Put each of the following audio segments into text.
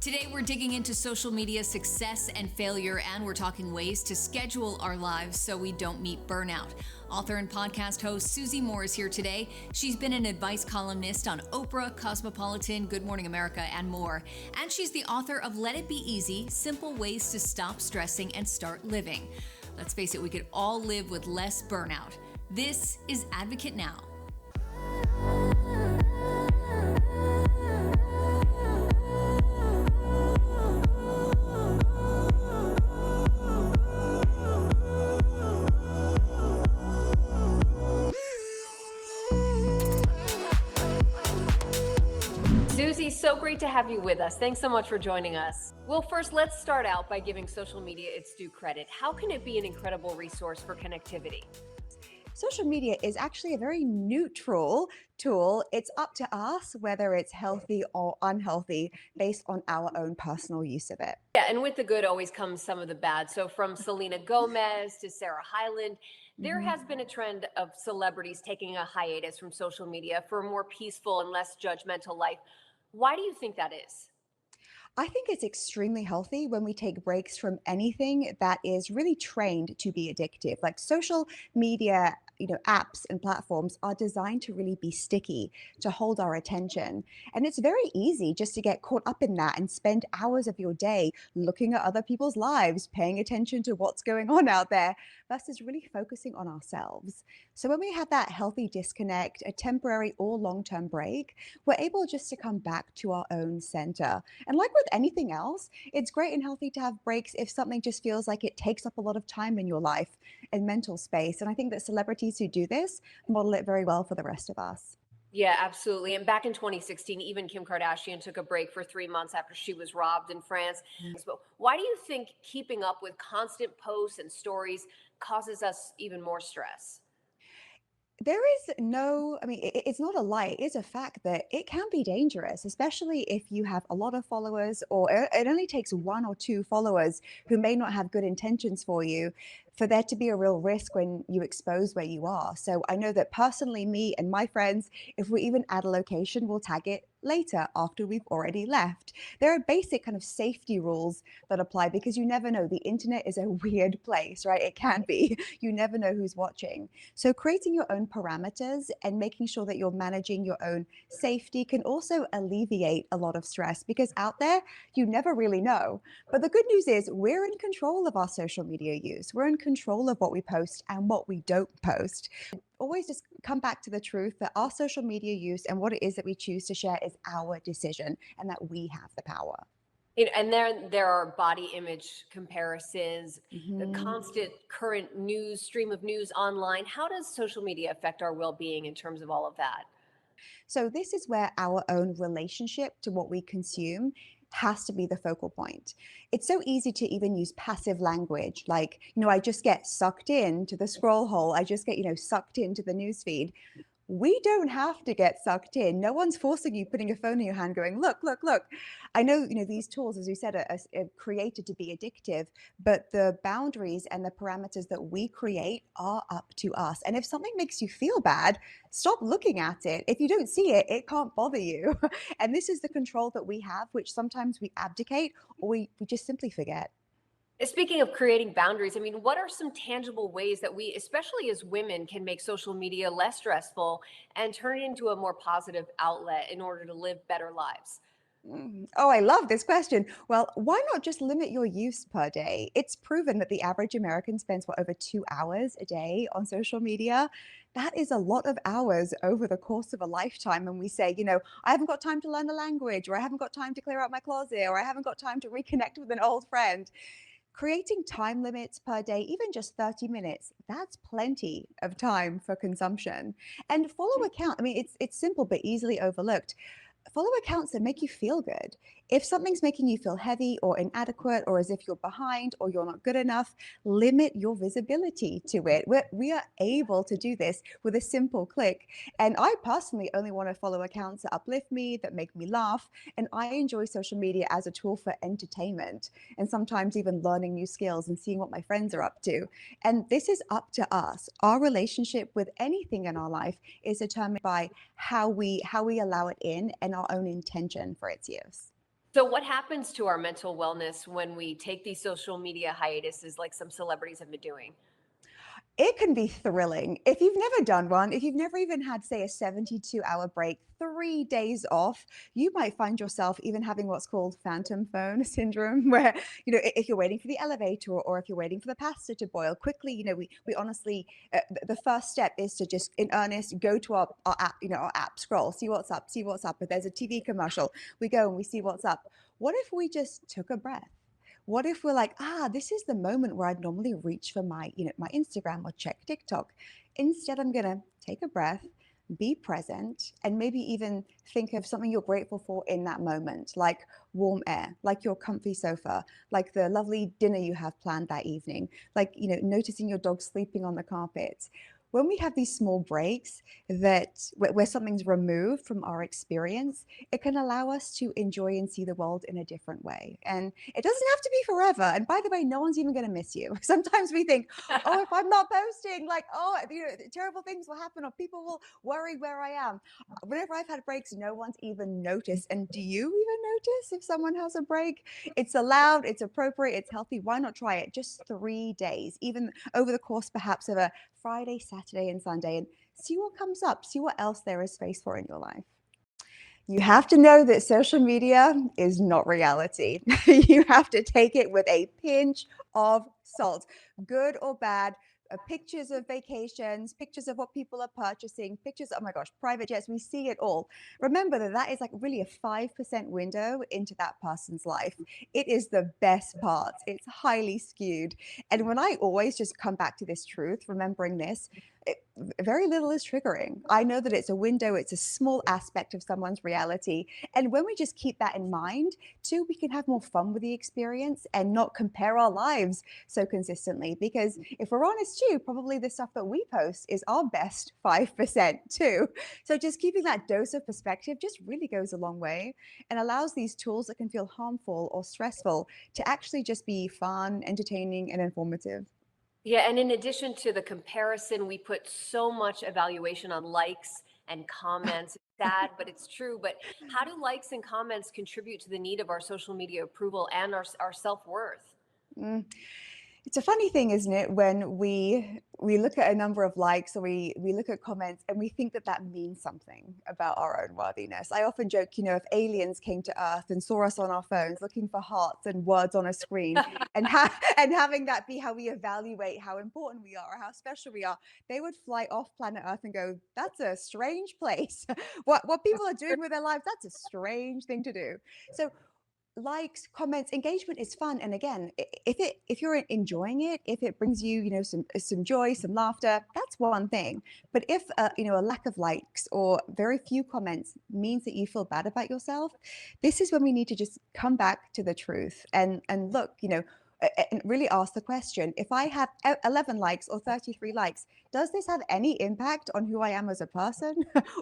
Today, we're digging into social media success and failure, and we're talking ways to schedule our lives so we don't meet burnout. Author and podcast host Susie Moore is here today. She's been an advice columnist on Oprah, Cosmopolitan, Good Morning America, and more. And she's the author of Let It Be Easy, Simple Ways to Stop Stressing and Start Living. Let's face it, we could all live with less burnout. This is Advocate Now. Susie, so great to have you with us. Thanks so much for joining us. Well, first, let's start out by giving social media its due credit. How can it be an incredible resource for connectivity? Social media is actually a very neutral tool. It's up to us whether it's healthy or unhealthy based on our own personal use of it. Yeah, and with the good always comes some of the bad. So from Selena Gomez to Sarah Hyland, there has been a trend of celebrities taking a hiatus from social media for a more peaceful and less judgmental life. Why do you think that is? I think it's extremely healthy when we take breaks from anything that is really trained to be addictive. Like social media, apps and platforms are designed to really be sticky, to hold our attention. And it's very easy just to get caught up in that and spend hours of your day looking at other people's lives, paying attention to what's going on out there, versus really focusing on ourselves. So when we have that healthy disconnect, a temporary or long-term break, we're able just to come back to our own center. And like with anything else, it's great and healthy to have breaks if something just feels like it takes up a lot of time in your life and mental space. And I think that celebrities who do this model it very well for the rest of us. Yeah, absolutely. And back in 2016, even Kim Kardashian took a break for 3 months after she was robbed in France. But why do you think keeping up with constant posts and stories causes us even more stress? There is no, I mean, it's not a lie. It is a fact that it can be dangerous, especially if you have a lot of followers, or it only takes one or two followers who may not have good intentions for you, for there to be a real risk when you expose where you are. So I know that personally, me and my friends, if we even add a location, we'll tag it later after we've already left. There are basic kind of safety rules that apply because you never know. The internet is a weird place, right? It can be. You never know who's watching. So creating your own parameters and making sure that you're managing your own safety can also alleviate a lot of stress, because out there, you never really know. But the good news is we're in control of our social media use. We're in control of what we post and what we don't post. Always just come back to the truth that our social media use and what it is that we choose to share is our decision, and that we have the power. And there are body image comparisons, the Mhm. constant current news, stream of news online. How does social media affect our well-being in terms of all of that? So this is where our own relationship to what we consume has to be the focal point. It's so easy to even use passive language, like, I just get sucked into the scroll hole. I just get, sucked into the news feed. We don't have to get sucked in. No one's forcing you, putting a phone in your hand going, look, look, look. I know, these tools, as you said, are created to be addictive, but the boundaries and the parameters that we create are up to us. And if something makes you feel bad, stop looking at it. If you don't see it, it can't bother you. And this is the control that we have, which sometimes we abdicate, or we just simply forget. Speaking of creating boundaries, I mean, what are some tangible ways that we, especially as women, can make social media less stressful and turn it into a more positive outlet in order to live better lives? Oh, I love this question. Well, why not just limit your use per day? It's proven that the average American spends over 2 hours a day on social media. That is a lot of hours over the course of a lifetime. And we say, I haven't got time to learn a language, or I haven't got time to clear out my closet, or I haven't got time to reconnect with an old friend. Creating time limits per day, even just 30 minutes, that's plenty of time for consumption. And follow account. I mean, it's simple but easily overlooked. Follow accounts that make you feel good. If something's making you feel heavy or inadequate, or as if you're behind or you're not good enough, limit your visibility to it. We are able to do this with a simple click. And I personally only want to follow accounts that uplift me, that make me laugh. And I enjoy social media as a tool for entertainment, and sometimes even learning new skills and seeing what my friends are up to. And this is up to us. Our relationship with anything in our life is determined by how we allow it in and our own intention for its use. So what happens to our mental wellness when we take these social media hiatuses like some celebrities have been doing? It can be thrilling. If you've never done one, if you've never even had, say, a 72-hour break, 3 days off, you might find yourself even having what's called phantom phone syndrome, where, if you're waiting for the elevator or if you're waiting for the pasta to boil quickly, we honestly, the first step is to just in earnest go to our app, our app, scroll, see what's up. If there's a TV commercial, we go and we see what's up. What if we just took a breath? What if we're like, this is the moment where I'd normally reach for my Instagram or check TikTok. Instead, I'm gonna take a breath, be present, and maybe even think of something you're grateful for in that moment, like warm air, like your comfy sofa, like the lovely dinner you have planned that evening, like, noticing your dog sleeping on the carpet. When we have these small breaks where something's removed from our experience, it can allow us to enjoy and see the world in a different way. And it doesn't have to be forever. And by the way, no one's even going to miss you. Sometimes we think, oh, if I'm not posting, like, terrible things will happen or people will worry where I am. Whenever I've had breaks, no one's even noticed. And do you even notice if someone has a break? It's allowed, it's appropriate, it's healthy. Why not try it? Just 3 days, even over the course perhaps of a Friday, Saturday, and Sunday, and see what comes up, see what else there is space for in your life. You have to know that social media is not reality. You have to take it with a pinch of salt, good or bad. Pictures of vacations, pictures of what people are purchasing, pictures, oh my gosh, private jets, we see it all. Remember that is like really a 5% window into that person's life. It is the best part. It's highly skewed. And when I always just come back to this truth, remembering this, very little is triggering. I know that it's a window, it's a small aspect of someone's reality. And when we just keep that in mind, too, we can have more fun with the experience and not compare our lives so consistently. Because if we're honest, too, probably the stuff that we post is our best 5% too. So just keeping that dose of perspective just really goes a long way and allows these tools that can feel harmful or stressful to actually just be fun, entertaining, and informative. Yeah, and in addition to the comparison, we put so much evaluation on likes and comments. It's sad, but it's true. But how do likes and comments contribute to the need of our social media approval and our self-worth? Mm. It's a funny thing, isn't it, when we look at a number of likes or we look at comments and we think that that means something about our own worthiness. I often joke, if aliens came to Earth and saw us on our phones looking for hearts and words on a screen and and having that be how we evaluate how important we are or how special we are, they would fly off planet Earth and go, "That's a strange place. What people are doing with their lives, that's a strange thing to do." So likes, comments, engagement is fun. And again, if you're enjoying it, if it brings you, some joy, some laughter, that's one thing. But if a lack of likes or very few comments means that you feel bad about yourself, this is when we need to just come back to the truth and look, and really ask the question, if I have 11 likes or 33 likes, does this have any impact on who I am as a person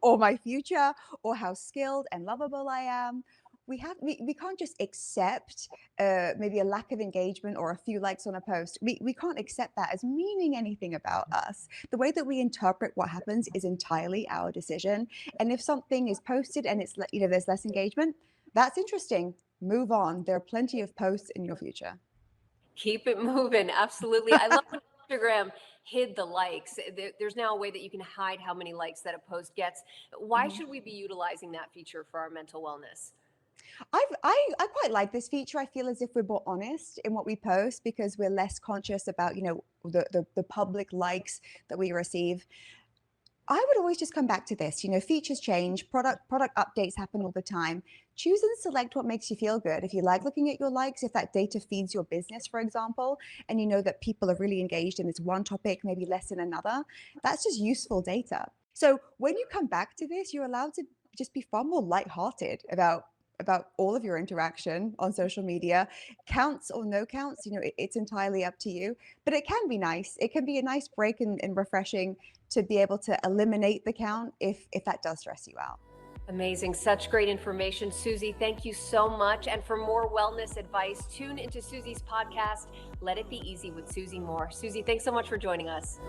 or my future or how skilled and lovable I am? We can't just accept maybe a lack of engagement or a few likes on a post. We can't accept that as meaning anything about us. The way that we interpret what happens is entirely our decision. And if something is posted and there's less engagement, that's interesting. Move on. There are plenty of posts in your future. Keep it moving. Absolutely. I love when Instagram hid the likes. There's now a way that you can hide how many likes that a post gets. Why Mhm. should we be utilizing that feature for our mental wellness? I quite like this feature. I feel as if we're more honest in what we post because we're less conscious about, the public likes that we receive. I would always just come back to this. Features change, product updates happen all the time. Choose and select what makes you feel good. If you like looking at your likes, if that data feeds your business, for example, and you know that people are really engaged in this one topic, maybe less in another, that's just useful data. So when you come back to this, you're allowed to just be far more lighthearted about all of your interaction on social media, counts or no counts. It's entirely up to you, but it can be nice. It can be a nice break and refreshing to be able to eliminate the count if that does stress you out. Amazing. Such great information. Susie, thank you so much. And for more wellness advice, tune into Susie's podcast, Let It Be Easy with Susie Moore. Susie, thanks so much for joining us.